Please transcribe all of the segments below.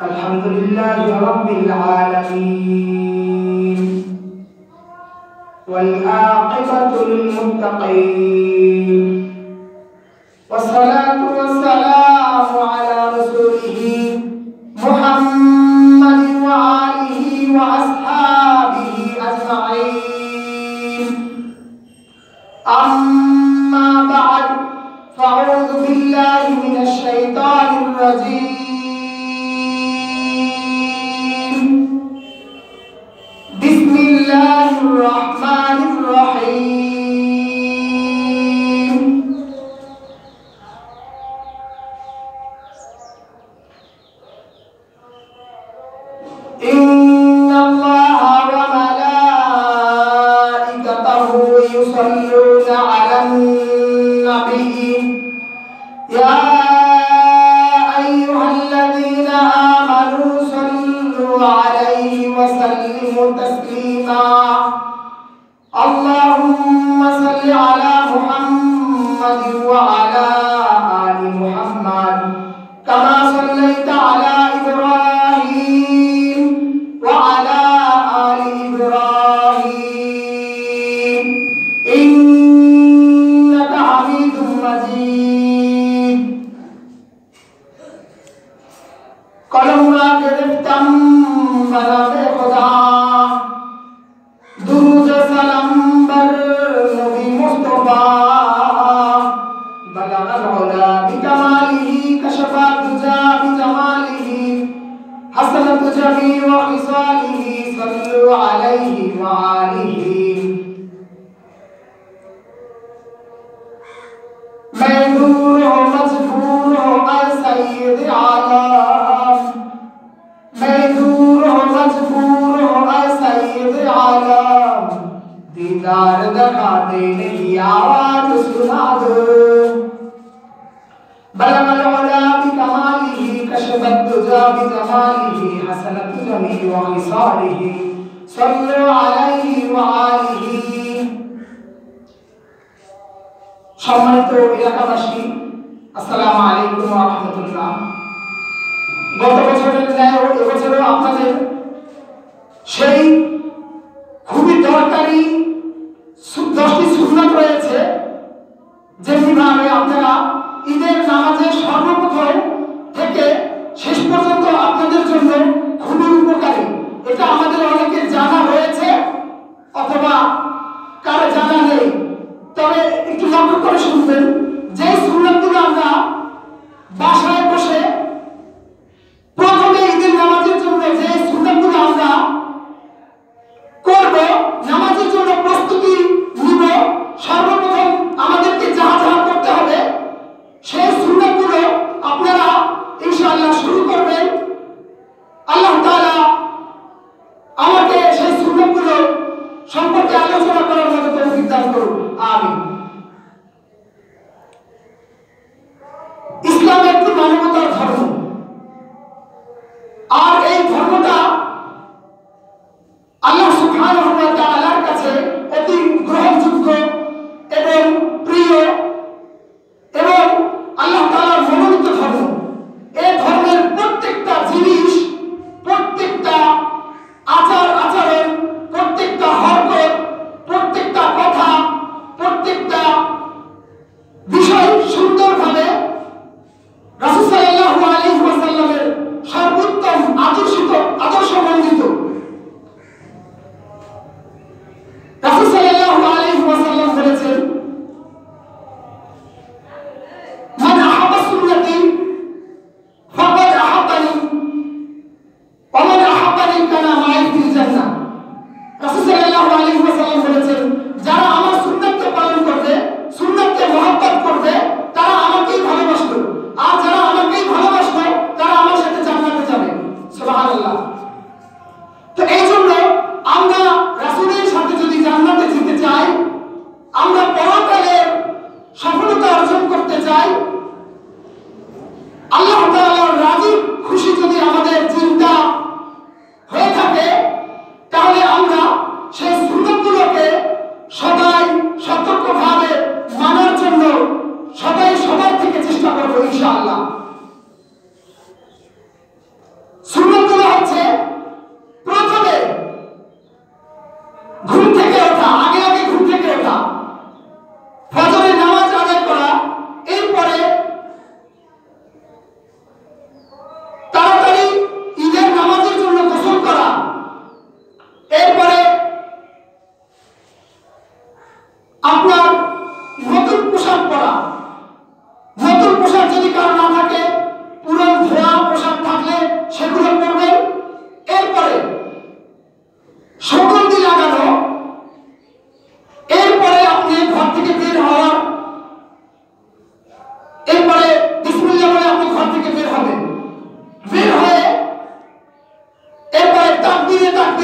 अल्हम्दुलिल्लाहि रब्बिल आलमीन वल आक़िबतु लिल मुत्तक़ीन वस्सलातु वस्सलामु अला रसूलिही मुहम्मद व आलिही व अस्हाबिही अजमईन अम्मा बअद फ़अऊज़ु बिल्लाहि मिनश शैतानिर रजीम बिस्मिल्लाहिर रहमानिर रहीम इन्नल्लाहा व मलाइकतहु युसल्लूना अलन नबी या अय्युहल्लज़ीना आमनू सल्लू अलैहि व सल्लिमू तस्लीमा अल्लाहुम्मा सल्लि अला मुहम्मद व अला आलि मुहम्मद कमा सल्लैता अला इब्राहीम व अला आलि इब्राहीम इन्नका हमीदुम मजीद कलमा गिरफ्तम बराबे खुदा दुरूद सलाम बर नबी मुस्तफा बलगल उला बिकमालिही कशफा दुजा बिजमालिही हसनत जमी व खिसालिही सल्लु अलैहि व आलिही मैं दूर हो मजबूर हो ऐ सैयद आलम मैं दूर हो मजबूर हो ऐ सैयद आलम दीदार दिखा दे मेरी आवाज सुना दो बलगल उला बिकमालिही कशफत दुजा बिजमालिही हसनत जमी व खिसालिही सल्लु अलैहि व आलिही সম্মানিত এলাকাবাসী আসসালামু আলাইকুম ওয়া রাহমাতুল্লাহ। গত বছরের ন্যায় এবছরও আপনাদের সেই খুবই দরকারি 10টি সুন্নাত রয়েছে, যেভাবে আপনারা ঈদের নামাজে সর্বপ্রথম থেকে শেষ পর্যন্ত আপনাদের জন্য খুবই উপকারী। এটা আমাদের অনেকের জানা রয়েছে অথবা কারো জানা নেই, তবে একটু লক্ষ্য করে শুনবেন যে সুন্নাতগুলো আমরা বাসায় বসে প্রথমে ঈদের নামাজের জন্য যে সুন্নাতগুলো আমরা করব, নামাজের জন্য প্রস্তুতি নিব, সর্বপ্রথম আমাদেরকে যা যা করতে হবে সেই সুন্নাতগুলো আপনারা ইনশাআল্লাহ শুরু করবেন। আল্লাহ তাআলা আমাকে সেই সুন্নাতগুলো সম্পর্কে আলোচনা করার মতো তৌফিক দান করুন, আমিন। ইসলাম একটি মানবতার ধর্ম, আর এই ধর্মটা আল্লাহ সুবহানাহু ওয়া তাআলার কাছে অতি গ্রহণযোগ্য এবং প্রিয় এবং আল্লাহ তাআলার মনোনীত ধর্ম। এই ধর্মের প্রত্যেকটা জিনিস, প্রত্যেকটা আচার আচরণ, প্রত্যেকটা হরকত, প্রত্যেকটা কথা, প্রত্যেকটা বিষয় সুন্দরভাবে রাসূল সাল্লাল্লাহু আলাইহি ওয়াসাল্লামের সর্বোত্তম আদর্শ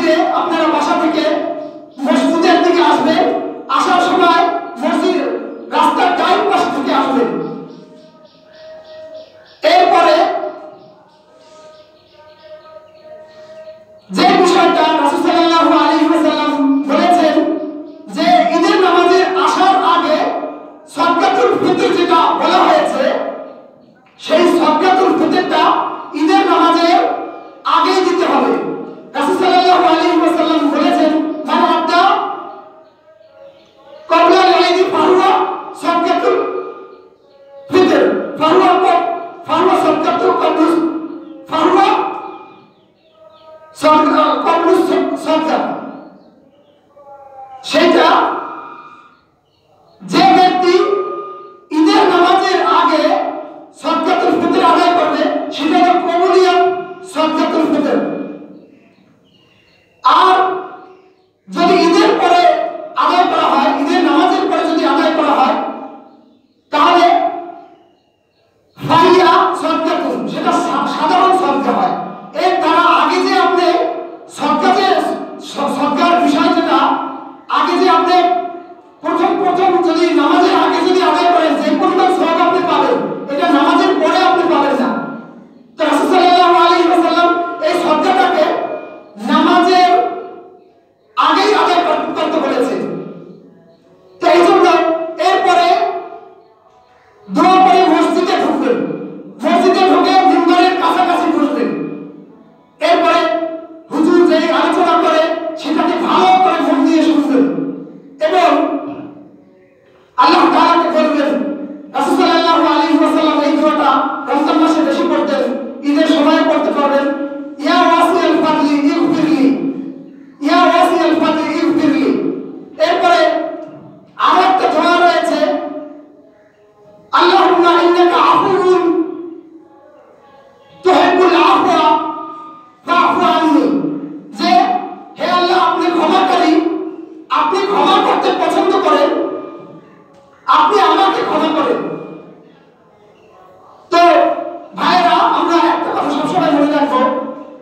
দিকে আপনারা বাসা থেকে মসজিদের দিকে আসবেন, আসার সময় মসজিদ রাস্তার ডাইন পাশ থেকে আসবেন। এরপরে যে বিষয়টা রাসূল সাল্লাল্লাহু আলাইহি ওয়াসাল্লাম বলেছেন যে ঈদের নামাজে আসার আগে সদকাতুল ফিতর যেটা বলা হয়েছে, সেই সদকাতুল ফিতরটা ঈদের নামাজের আগে দিতে হবে। রাসূল সাল্লাল্লাহু আলাইহি ওয়াসাল্লাম বলেছেন, মান আদা ক্বাবলা আল-ঈদ ফাহুয়া সদকাতুল ফিতর ফাহুয়া সদকাতুল কবুস ফাহুয়া কবুস সদকা। সেটা যে ব্যক্তি ঈদের নামাজের আগে সদকাতুল ফিতর আদায় করবে সেটা হলো কবুলিয়াত সদকাতুল ফিতর। আর যদি ঈদের পরে আদায় করা হয়, ঈদের নামাজের পরে যদি আদায় করা হয়, তাহলে ফাইয়া সদকাতুন, সেটা সাধারণ সদকা হয়। এর দ্বারা আগে যে আপনি সদকার বিষয় যেটা আগে যে আপনি প্রথম যদি নামাজের আগে যদি আদায় করেন যে পরিমাণ সওয়াব আপনি পাবেন, এটা নামাজের পরে আপনি পাবেন না। তো রাসূল সাল্লাল্লাহু আলাইহি ওয়াসাল্লাম এই সদকাটাকে নামাজের আগেই আদায় করতে বলেছে। তো এই জন্য এরপরে দোয়া করে মসজিদে ঢুকবেন, মসজিদে ঢুকে মিম্বরের কাছাকাছি বসবেন। এরপরে হুজুর যে আলোচনা করে সেটাকে ভালো করে মন দিয়ে শুনবেন এবং আল্লাহ তাআলাকে বলবেন। রাসূল সাল্লাল্লাহু আলাইহি ওয়াসাল্লাম এই দোয়াটা রমজান মাসে বেশি পড়তেন, ঈদের সময় পড়তে পারবেন। ইয়া ওয়াসিআল ফাদলি ইগফিরলি, ইয়া ওয়াসিআল ফাদলি ইগফিরলি। এরপরে আরো একটা দোয়া রয়েছে, আল্লাহুম্মা ইন্নাকা আফুউন তুহিব্বুল আফওয়া ফাফু আননি, যে হে আল্লাহ আপনি ক্ষমাকারী, আপনি ক্ষমা করতে পছন্দ করেন, আপনি আমাকে ক্ষমা করেন। তো ভাইরা, আমরা একটা কথা সবসময় মনে রাখবো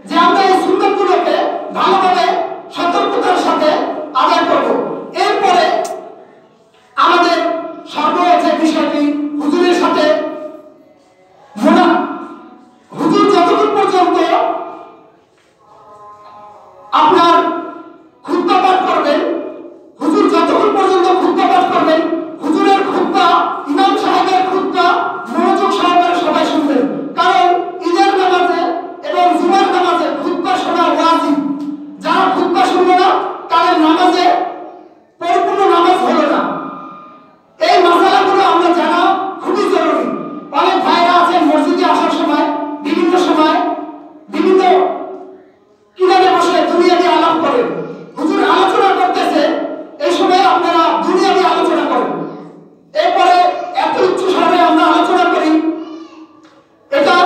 যে আমরা এই সুন্নাতগুলোকে ভালোভাবে সতর্কতার সাথে আদায় করব। এরপরে আমাদের সর্ব যে বিষয়টি হুজুরের সাথে হুজুর যতক্ষণ পর্যন্ত আপনার খুতবা পাঠ করবেন, হুজুর যতক্ষণ পর্যন্ত খুতবা পাঠ করবেন, হুজুরের খুতবা, ইমাম সাহেবের খুতবা মনোযোগ সহকারে সবাই শুনবেন। কারণ ঈদের নামাজে এবং জুমার নামাজে খুতবা শোনা ওয়াজিব। যারা খুতবা শুনবে না তাদের নামাজে পরিপূর্ণ নামাজ হলো না। এই মাসালাগুলো আমরা জানা খুবই জরুরি। অনেক ভাইরা আছেন মসজিদে আসার সময় বিভিন্ন কিনারে বসে দুনিয়াবি আলাপ করেন। হুজুর আলোচনা করতেছে, এই সময় আপনারা দুনিয়াবি আলোচনা করেন। এরপরে এত উচ্চ স্বরে আমরা আলোচনা করি, এটা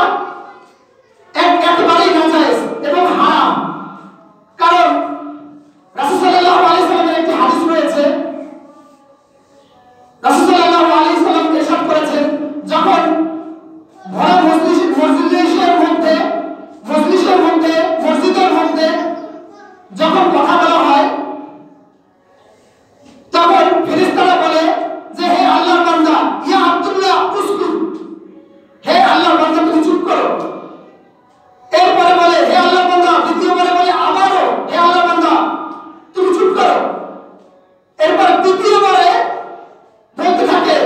একেবারেই নাজায়েজ এবং হারাম। কারণ রাসূল সাল্লাল্লাহু আলাইহি ওয়াসাল্লামের একটি হাদিস রয়েছে, রাসূল সাল্লাল্লাহু আলাইহি ওয়াসাল্লাম ইরশাদ করেছেন, যখন ভরা মসজিদের মধ্যে যখন কথা বলা হয়, তখন ফেরেশতারা বলে যে হে আল্লাহর বান্দা, ইয়া আব্দুল্লাহ উসকুত, হে আল্লাহর বান্দা তুমি চুপ করো। এরপরে বলে হে আল্লাহর বান্দা, দ্বিতীয়বারে বলে আবারও হে আল্লাহর বান্দা তুমি চুপ করো। এরপর তৃতীয়বারে বলতে থাকে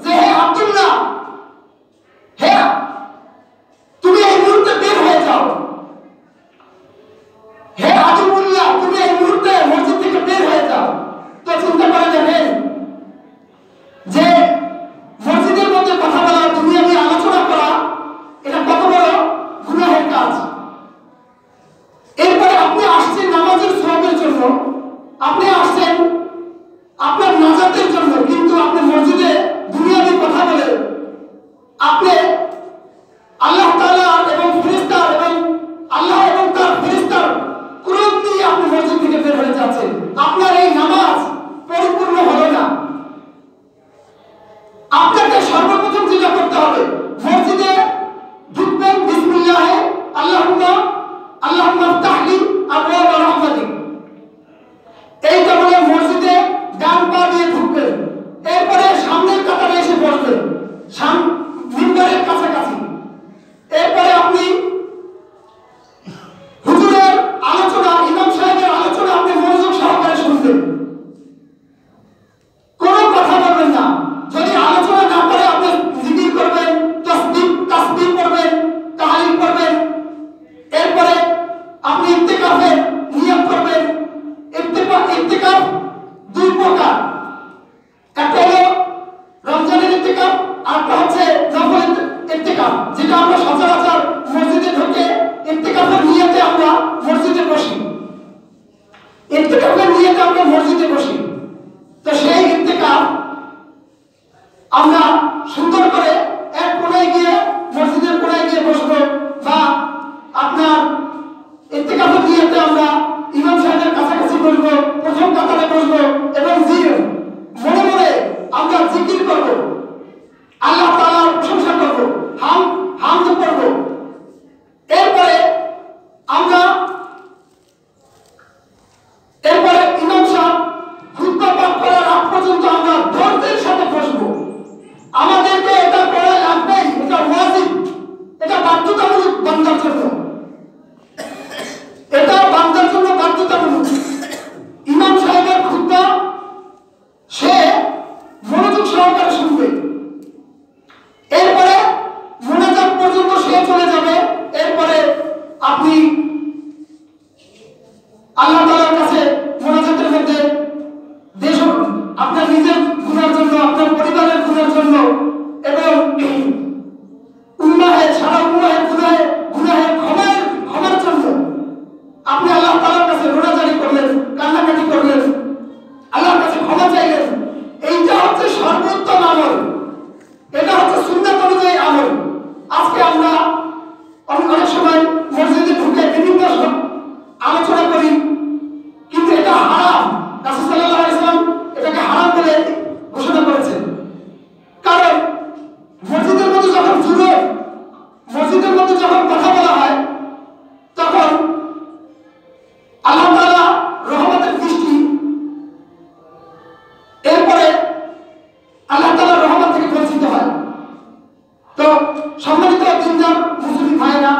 যে হে আব্দুল্লাহ, হে তুমি এই মুহূর্তে বের হয়ে যাও, হে আব্দুল্লাহ তুমি এই মুহূর্তে মসজিদ থেকে বের হয়ে যাও। তো চিন্তা করে দেখেন যে মসজিদের মধ্যে কথা বলা, দুনিয়াবি আলোচনা করা, এটা কত বড় গুনাহের কাজ। এরপরে আপনি আসছেন নামাজের সওয়াবের জন্য, আপনি আসছেন আপনার নাজাতের জন্য, কিন্তু আপনি মসজিদে দুনিয়াবি কথা বলে আপনি আল্লাহ তাআলা এবং ফেরেশতা এবং আল্লাহ এবং তার ফেরেশতার ক্রোধ নিয়ে আপনি মসজিদ থেকে বের হয়ে যাচ্ছেন। আপনার এই নামাজ পরিপূর্ণ হলো না। আপনাকে সর্বপ্রথম যেটা করতে হবে, মসজিদে ঢুকবেন, বিসমিল্লাহ আল্লাহুম্মা ইফতাহলি আবওয়াব রাহমাতিক, ইত্তেকাফের নিয়ত করবেন। ইত্তেকাফ দুই প্রকার, একটা হলো রমজানের ইত্তেকাফ, আরেকটা হচ্ছে নফল ইত্তেকাফ, যেটা আমরা সচরাচর মসজিদে ঢুকে ইত্তেকাফের নিয়তে আমরা মসজিদে বসি। ইত্তেকাফের নিয়তে আমরা মসজিদে বসি। তো সেই ইত্তেকাফ আমরা সুন্দর করে এক কোণায় গিয়ে মসজিদের কোণায় গিয়ে বসবো, বা আপনার ইত্তেকাফের নিয়তে আমরা ইমাম সাহেবের কাছাকাছি বসবো, প্রথম কাতারে বসবো এবং মনে মনে আমরা জিকির করব, আল্লাহ তাআলার প্রশংসা করব, হামদ করব। এরপরে ইমাম সাহেব খুতবা পাঠ করার আগ পর্যন্ত আমরা ধৈর্যের সাথে বসবো। আমাদেরকে এটা করা লাগবেই, এটা ওয়াজিব, এটা বাধ্যতামূলক বান্দার জন্য, এটা বান্দার জন্য বাধ্যতামূলক। ইমাম সাহেবের খুতবা সে মনোযোগ সহকারে শুনবে, এরপরে মোনাজাত পর্যন্ত সে চলে যাবে। এরপরে আপনি আল্লাহ তাআলার কাছে মোনাজাতের মধ্যে আপনার নিজের গুনার জন্য, আপনার পরিবারের গুনার জন্য এবং সারা উম্মাহের গুনাহের ক্ষমার জন্য আপনি আল্লাহ তাআলার কাছে রোনাজারি করলেন, কান্নাকাটি করলেন, আল্লাহর কাছে ক্ষমা চাইলেন। এইটা হচ্ছে সর্বোত্তম আমল, এটা হচ্ছে সুন্নাত অনুযায়ী আমল। আজকে আমরা অনেক সময় মসজিদে ঢুকে বিভিন্ন আলোচনা করি, কিন্তু এটা হারাম। রাসূল সাল্লাল্লাহু আলাইহি ওয়াসাল্লাম এটাকে হারাম বলে ঘোষণা করেছেন। কারণ মসজিদের মধ্যে যখন কথা বলা হয়, তখন আল্লাহ তাআলা রহমতের দৃষ্টি, এরপরে আল্লাহ তাআলার রহমত থেকে বঞ্চিত হয়। তো সম্মানিত দিনদার মুসলিম ভাইরা,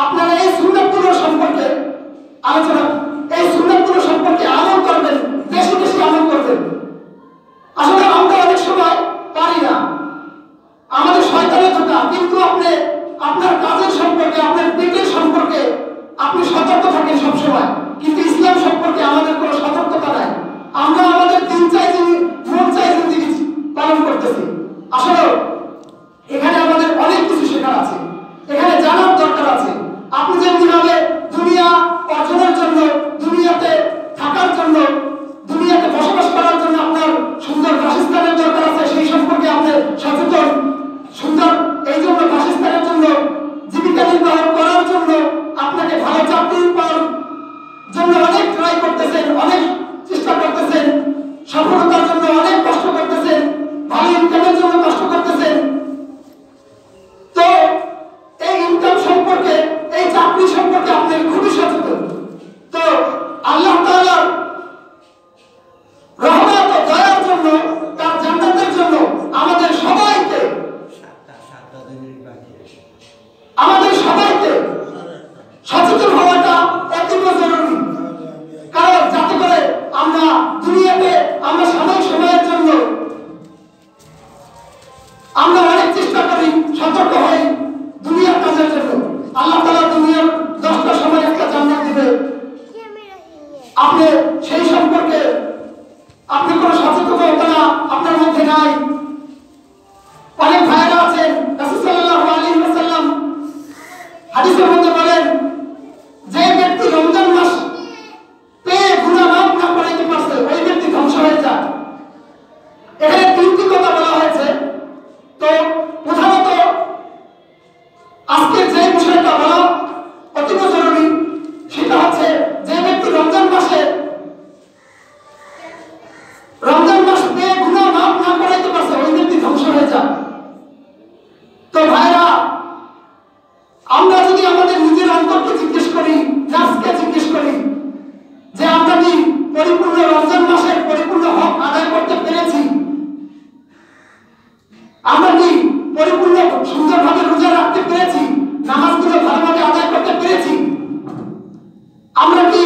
আপনারা এই সুন্নাতগুলো সম্পর্কে এই সুন্নাতগুলো সম্পর্কে আমল করবেন, বেশি বেশি আমল করবেন। আসলে আমরা অনেক সময় পারি না, আমাদের শয়তানের ধোঁকা। কিন্তু আপনি আপনার কাজের সম্পর্কে, আপনার পেটের সম্পর্কে আপনি সতর্ক থাকেন সবসময়, কিন্তু ইসলাম সম্পর্কে আমাদের কোনো সতর্কতা নাই। আমরা আমাদের মন চাই জিন্দেগি পালন করতেছি। আসলে এখানে আমাদের অনেক কিছু শেখার আছে, এখানে জানার দরকার আছে। আপনি যেমনিভাবে দুনিয়া অর্জনের জন্য, দুনিয়াতে থাকার জন্য, দুনিয়াতে বসবাস করার জন্য আপনার সুন্দর বাসস্থানের দরকার আছে, সেই সম্পর্কে আপনি সচেতন। সুন্দর এই জন্য বাসস্থানের জন্য, জীবিকা নির্বাহ করার জন্য, আপনাকে ভালো চাকরি পাওয়ার জন্য অনেক ট্রাই করতেছেন, অনেক চেষ্টা করতেছেন, সফলতার জন্য অনেক কষ্ট করতেছেন, ভালো ইনকামের জন্য কষ্ট করতেছেন। তো এই ইনকাম সম্পর্কে, এই চাকরি সম্পর্কে আপনি খুবই সচেতন। তো আল্লাহ তাআলার রহমত ও দয়ার জন্য, তার জান্নাতের জন্য আমাদের সবাইকে সচেতন হওয়াটা অতীব জরুরি। কারণ যাতে করে আমরা দুনিয়াতে আমরা সাময়িক সময়ের জন্য আমরা অনেক চেষ্টা করি, সতর্ক হই দুনিয়ার কাজের জন্য। আল্লাহ তাআলা দুনিয়ার 10টা সময় একটা জান্নাত দিবে, আপনি সেই সম্পর্কে আপনি কোনো সচেতনতা আপনার মধ্যে নাই। অনেক ভাইরা আছেন, রাসূল সাল্লাল্লাহু আলাইহি ওয়াসাল্লাম হাদিসের মধ্যে বলেন, যে ব্যক্তি রমজান মাস পেয়ে গুনাহ মাফ না করাইতে পারছে, ওই ব্যক্তি ধ্বংস হয়ে যায়। এখানে তিনটি কথা বলা হয়েছে। তো প্রধানত আজকের যে বিষয়টা বলা অতীব জরুরি, সেটা হচ্ছে যে ব্যক্তি রমজান মাস পেয়ে গুনাহ মাফ না করাইতে পারছে, ওই ব্যক্তি ধ্বংস হয়ে যায়। তো ভাইরা, আমরা যদি আমাদের নিজের অন্তরকে জিজ্ঞেস করি, নাফসকে জিজ্ঞেস করি যে আমরা কি পরিপূর্ণ রমজান মাসের পরিপূর্ণ হক আদায় করতে পেরেছি, আমরা কি পরিপূর্ণ সুন্দরভাবে রোজা রাখতে পেরেছি, নামাজগুলো ভালোভাবে আদায় করতে পেরেছি, আমরা কি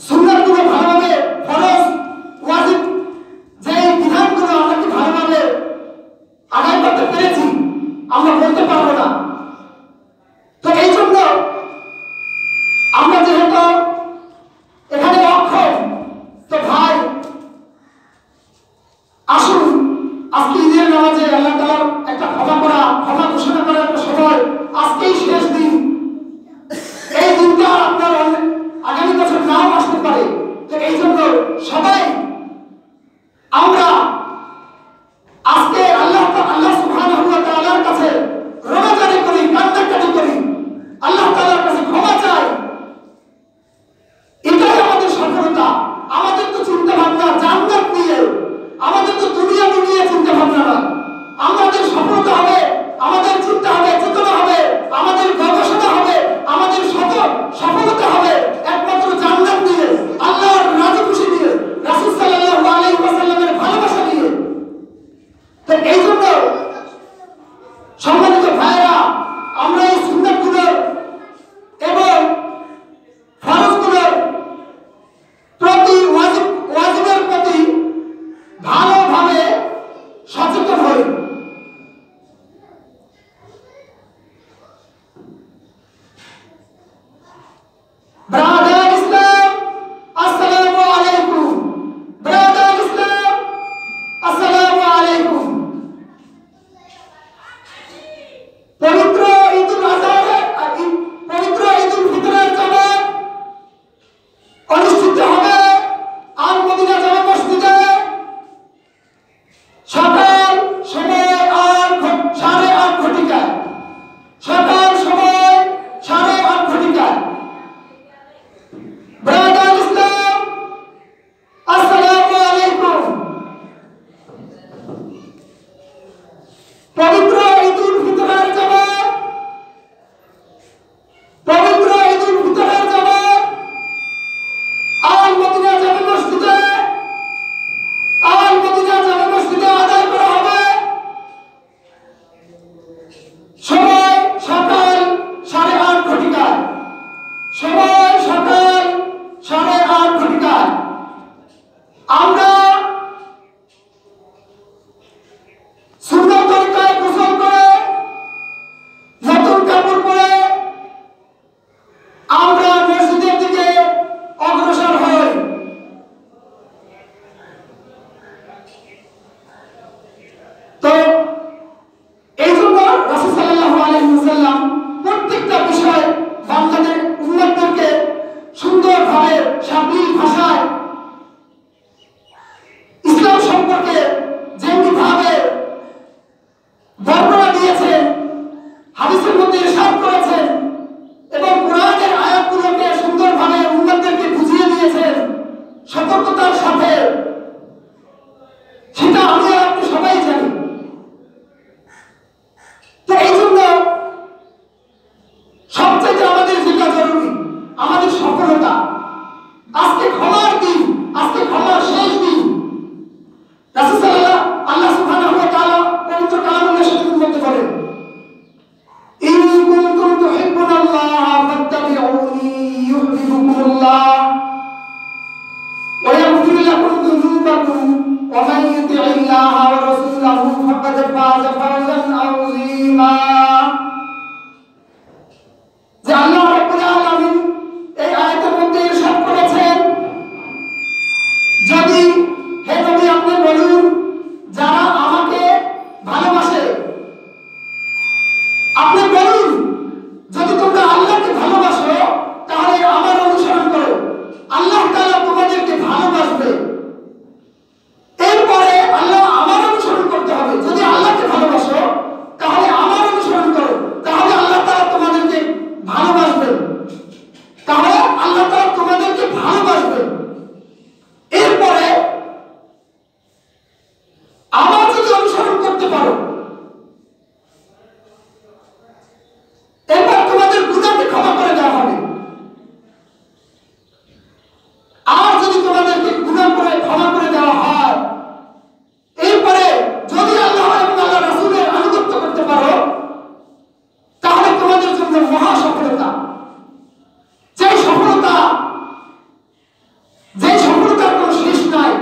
সুন্নাতগুলো ভালোভাবে, ফরজ ওয়াজিব যে বিধানগুলো আমরা কি ভালোভাবে আদায় করতে পেরেছি, আমরা বলতে পারবো না। তো এই জন্য আমরা সাবলীল ভাষায় ইসলাম সম্পর্কে যেমনি ভাবে বর্ণনা দিয়েছেন, হাদিসের মধ্যে ইরশাদ করেছেন এবং কোরআনের আয়াতগুলোকে সুন্দরভাবে উম্মতদেরকে বুঝিয়ে দিয়েছেন সতর্কতার সাথে, সেটা আমি আর আপনি সবাই জানি। তো এই জন্য সবচেয়ে আমাদের যেটা জরুরি, আমাদের সফলতা। আজকে ক্ষমার দিন, আজকে ক্ষমার শেষ দিন। রাসূল সাল্লাল্লাহু আল্লাহ সুবহানাহু ওয়া তাআলা পবিত্র কালামুল্লাহ শরীফের মধ্যে বলেন, ইন কুনতুম তুহিব্বুনাল্লাহ ফাত্তাবিউনি ইউহিব্বুকুমুল্লাহ ওয়া ইয়াগফির লাকুম যুনুবাকুম ওয়া মান ইউতি'ইল্লাহ ওয়া রাসূলাহু ফাকাদ ফাযা ফাওজান আযীমা। যে আল্লাহ রাব্বুল আলামিন এই আয়াতের মধ্যে ইরশাদ করেছেন, যদি হে নবী আপনি বলুন যারা আমাকে ভালোবাসে, আপনি বলুন যদি তোমরা আল্লাহকে ভালোবাসো তাহলে আমার অনুসরণ করো, আল্লাহ তাআলা তোমাদেরকে ভালোবাসবে। এরপরে আল্লাহ আমার অনুসরণ করতে হবে। যদি আল্লাহকে ভালোবাসো তাহলে আমার অনুসরণ করো, তাহলে আল্লাহ তাআলা তোমাদেরকে ভালোবাসবেন, তাহলে আল্লাহ তাআলা তোমাদেরকে ভালোবাসবেন। এরপরে আমার যদি অনুসরণ করতে পারো, এরপর তোমাদের গুনাহকে ক্ষমা করে দেওয়া হবে। আর যদি তোমাদেরকে গুনাহ করে ক্ষমা করে দেওয়া হয়, এরপরে যদি আল্লাহ এবং আল্লাহ রাসূলের আনুগত্য করতে পারো, তাহলে তোমাদের জন্য মহা সফলতা। যে সফলতার কোনো শেষ নাই,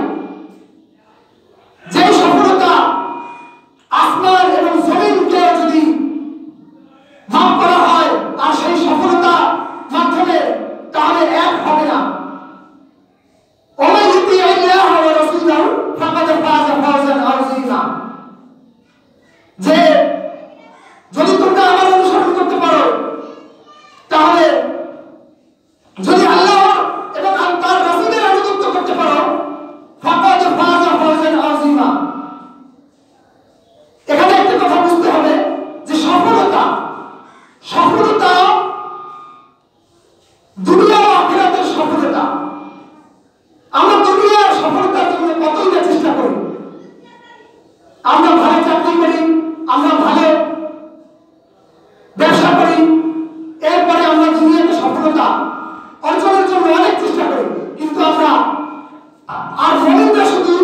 যে সফলতা আসমান এবং জমিনকে যদি মাফ করা হয় আর সেই সফলতা মাধ্যমে, তাহলে এক হবে না। ওমান ইউতি'ইল্লাহ ওয়া রাসূলাহু ফাকাদ ফাযা ফাওজান আযীমা। যে যদি তোমরা আমার অনুসরণ করতে পারো, তাহলে যদি আল্লাহ এবং তার রাসূলের আনুগত্য করতে পারো, ফাকাদ ফাযা ফাওজান আযীমা। এখানে একটা কথা বুঝতে হবে যে সফলতা দুনিয়া ও আখিরাতের সফলতা। আমরা দুনিয়ার সফলতার জন্য কতই না চেষ্টা করি, আমরা ভালো চাকরি করি, আমরা ভালো ব্যবসা করি, এরপরে আমরা দুনিয়াতে সফলতা অর্জনের জন্য অনেক চেষ্টা করি, কিন্তু আমরা আর মুমিনরা শুধু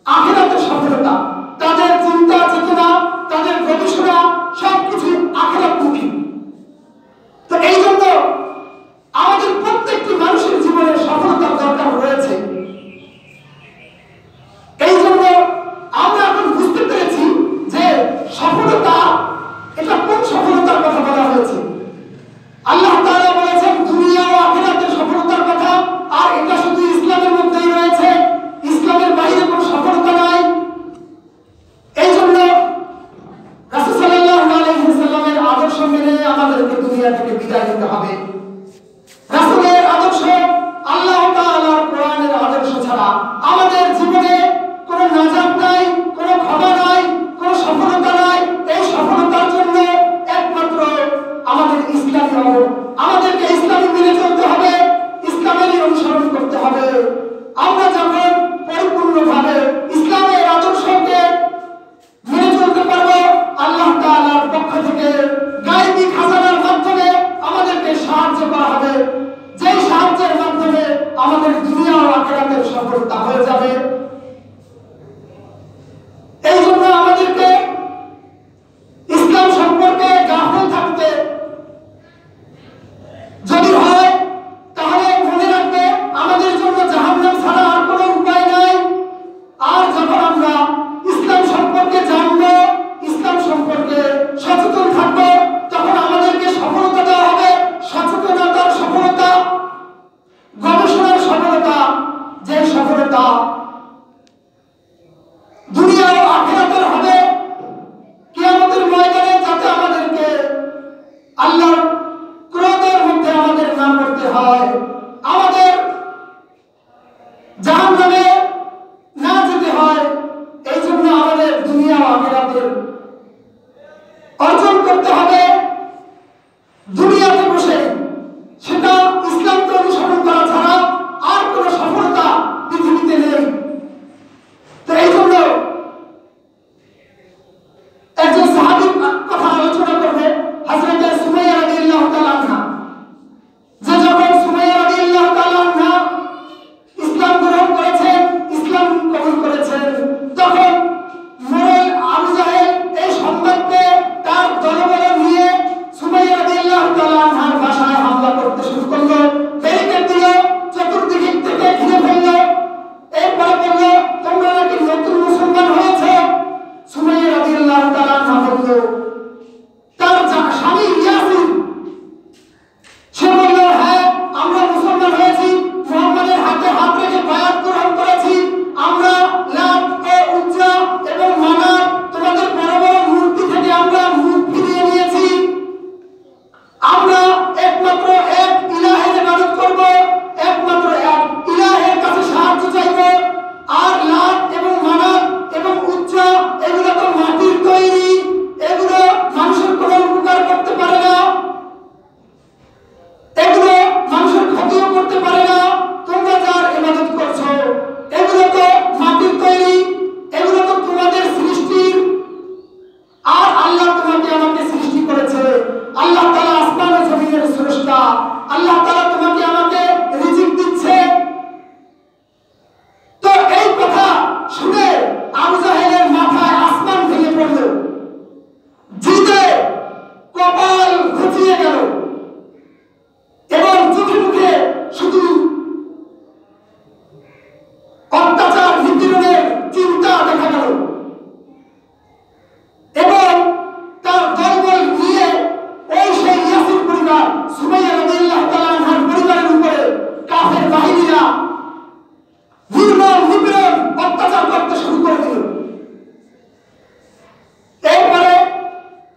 আখিরাতের সফলতা, তাদের চিন্তা চেতনা, তাদের গবেষণা সবকিছু আখিরাতমুখী। তো এই জন্য আমাদের প্রত্যেকটি মানুষের জীবনে সফলতার দরকার রয়েছে। এই জন্য আমরা এখন বুঝতে পেরেছি যে সফলতা, এটা কোন সফলতার কথা বলা হয়েছে। আল্লাহ তাআলা বলেছেন দুনিয়া ও আখিরাতের সফলতার কথা, আর এটা শুধু ইসলামের মধ্যেই রয়েছে, ইসলামের বাইরে কোনো সফলতা নাই। এই জন্য রাসূল সাল্লাল্লাহু আলাইহি ওয়াসাল্লামের আদর্শ মেনে আমাদেরকে দুনিয়া থেকে বিদায় নিতে হবে। রাসূলের আদর্শ, আল্লাহ তাআলার কোরআনের আদর্শ ছাড়া আমাদের জীবনে কোনো নাজাত নাই, কোনো ক্ষমা নাই, কোনো সফলতা নাই। এই সফলতার জন্য একমাত্র আমাদেরকে ইসলামী মেনে চলতে হবে, ইসলামেরই অনুসরণ করতে হবে। আমরা যখন পরিপূর্ণভাবে ইসলামের আদর্শকে মেনে চলতে পারবো, আল্লাহ তাআলার পক্ষ থেকে গায়বী খাজানার মাধ্যমে আমাদেরকে সাহায্য করা হবে, যেই সাহায্যের মাধ্যমে আমাদের দুনিয়া ও আখিরাতের সফলতা হয়ে যাবে। এই জন্য আমাদেরকে ইসলাম সম্পর্কে গাফিল থাকতে যদি হয়, তাহলে মনে রাখবে আমাদের জন্য জাহান্নাম ছাড়া আর কোনো উপায় নাই। আর যখন আমরা ইসলাম সম্পর্কে জানবো, ইসলাম সম্পর্কে সচেতন থাকবো, তখন আমাদেরকে সফলতা দেওয়া হবে। সচেতনতার সফলতা, গবেষণার সফলতা, যে সফলতা দুনিয়া ও আখিরাতের হবে, কিয়ামতের ময়দানে যাতে আমাদেরকে আল্লাহর ক্রোধের মধ্যে আমাদের না পড়তে হয়, আমাদের ফেরেশতা, আল্লাহ তাআলা তোমাকে আমাকে রিজিক দিচ্ছে। তো এই কথা শুনে আবু জাহেলের মাথায় আসমান ভেঙে পড়ল, জিদে কপাল ঘুচিয়ে গেল এবং চোখে মুখে শুধু অত্যাচার নিপীড়নের চিন্তা দেখা গেল এবং তার দলবল নিয়ে ওই সেই ইয়াসির পরিবার সুমাইয়া রাদিয়াল্লাহু তাআলা আনহার পরিবারের উপরে কাফের বাহিনীরা নির্মম নিপীড়ন অত্যাচার করতে শুরু করে দিল। এরপরে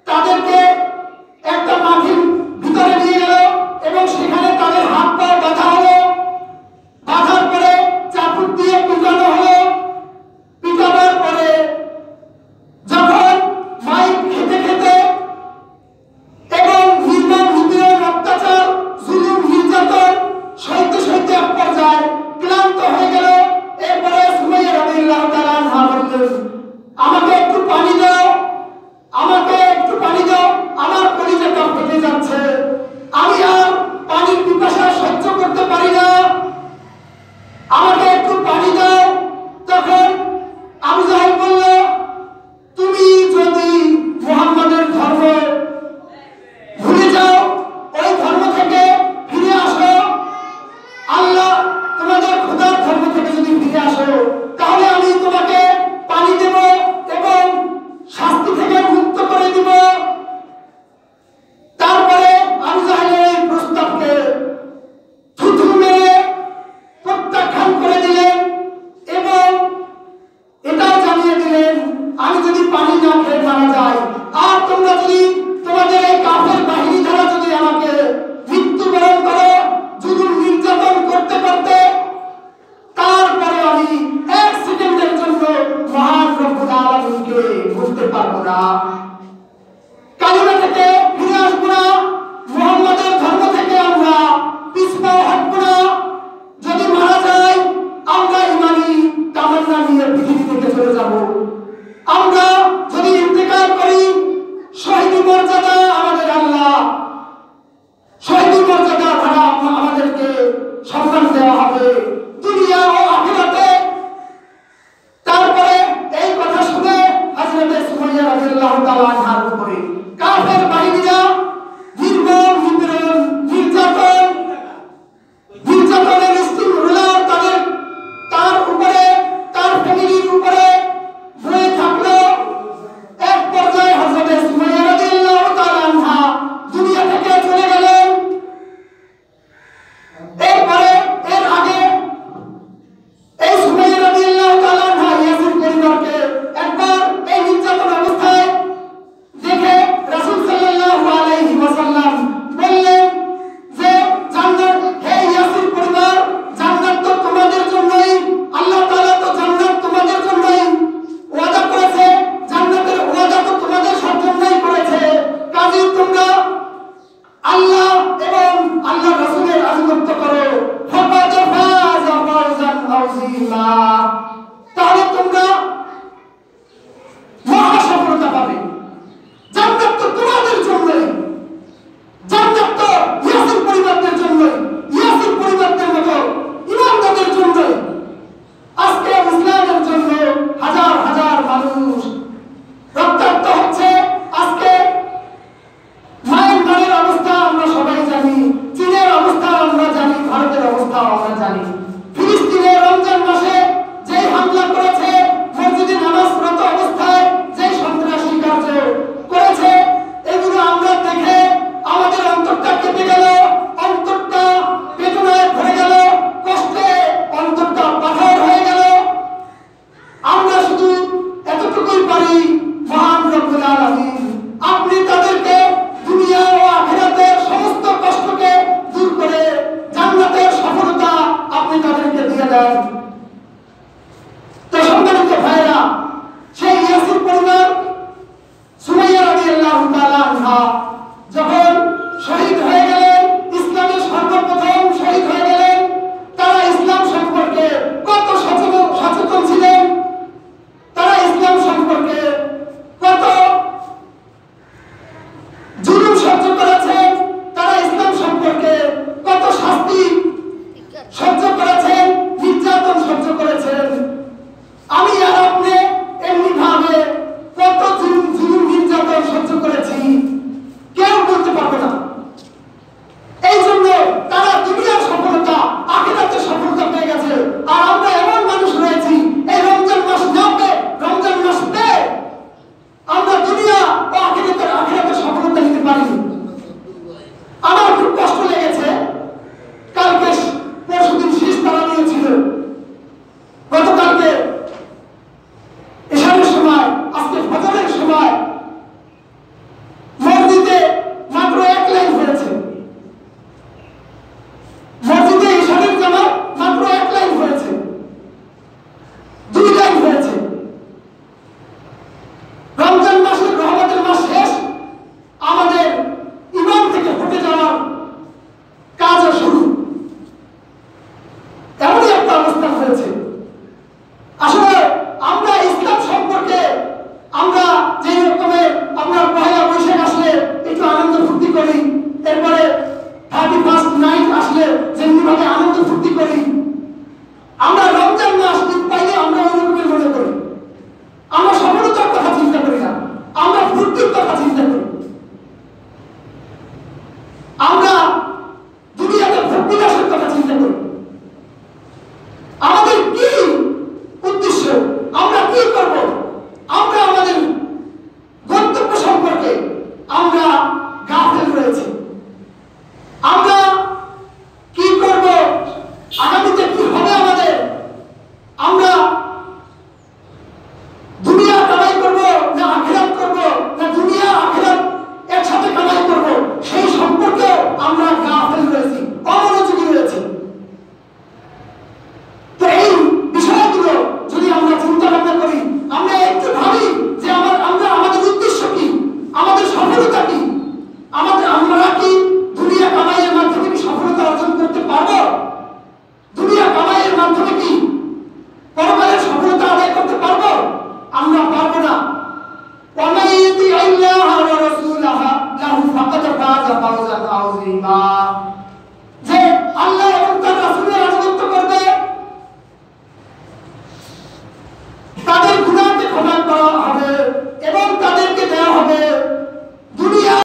তাদেরকে একটা মাঠের ভিতরে নিয়ে গেল এবং সেখানে তাদের হাত পা বাঁধা হলো। বাঁধার পরে চাবুক দিয়ে পিটানো হলো। পিটানোর পরে যখন মাইক খেতে খেতে এবং নির্মম নিপীড়ন অত্যাচার জুলুম নির্যাতন সইতে সইতে এক পর্যায়ে ক্লান্ত হয়ে গেল। এরপরে সুমাইয়া রাদিয়াল্লাহু তাআলা আনহা বললেন, আমাকে একটু পানি দাও, আমাকে একটু পানি দাও, আমার কলিজাটা ফেটে যাচ্ছে, আমি আর পানির পিপাসা সহ্য করতে পারি না, আমাকে একটু পানি দাও। তখন আবু জাহেল বলল, তুমি যদি মুহাম্মাদের ধর্ম ভুলে যাও, ওই ধর্ম থেকে ফিরে আসো, আল্লাহ তোমাদের খোদার ধর্ম থেকে যদি ফিরে আসো, তাহলে আমি তোমাকে পানি দেব এবং শাস্তি থেকে মুক্ত করে দিব। তারপরে আবু জাহেলের এই প্রস্তাবকে থুথু মেরে প্রত্যাখ্যান করে দিলেন এবং এটাও জানিয়ে দিলেন, আমি যদি পানি না খেয়ে মারা যাই আর তোমরা যদি তোমাদের এই কাফের বাহিনী দ্বারা যদি আমাকে মৃত্যুবরণ করো জুলুম নির্যাতন করতে করতে, তারপরে আমি এক সেকেন্ডের জন্য মহান রব্বুল আলামিনকে ভুলতে পারবো না, কালিমা থেকে ফিরে আসবো না, মুহাম্মাদের ধর্ম থেকে আমরা পিছপা হটবো না। যদি মারা যায় আমরা ইমানি তামান্না নিয়ে পৃথিবী থেকে চলে যাব। আমরা যদি ইন্তেকাল করি শহীদ মর্যাদা আমাদের আল্লাহ, শহীদ মর্যাদা দ্বারা আমাদেরকে সম্মান দেওয়া হবে দুনিয়া ও আখিরাতে। তারপরে এই কথা শুনে হযরতে সুমাইয়া রাদিয়াল্লাহু তাআলা আনহার উপরে কাফের বাহিনীরা নির্মম নিপীড়ন নির্যাতনের স্টিম রোলার তার উপরে তার ফ্যামিলির উপরে বয়ে থাকলো। এক পর্যায়ে হযরতে সুমাইয়া রাদিয়াল্লাহু তাআলা আনহা দুনিয়া থেকে চলে গেলেন। এরপরে এর আগে এই সুমাইয়া রাদিয়াল্লাহু তাআলা আনহা ইয়াসির পরিবারকে একবার এই নির্যাতন অবস্থায় দেখে রাসূল সাল্লাল্লাহু আলাইহি ওয়াসাল্লাম বললেন যে, জান্নাত, হে ইয়াসির পরিবার, জান্নাত তো তোমাদের জন্যই, আল্লাহ তাআলা তো জান্নাত তোমাদের জন্যই ওয়াদা করেছে, জান্নাতের ওয়াদা তো তোমাদের জন্যই করেছে, কাজেই তোমরা আল্লাহ এবং আল্লাহর রাসূলের আনুগত্য করো। ফাকাদ ফাযা ফাওজান আযীমা।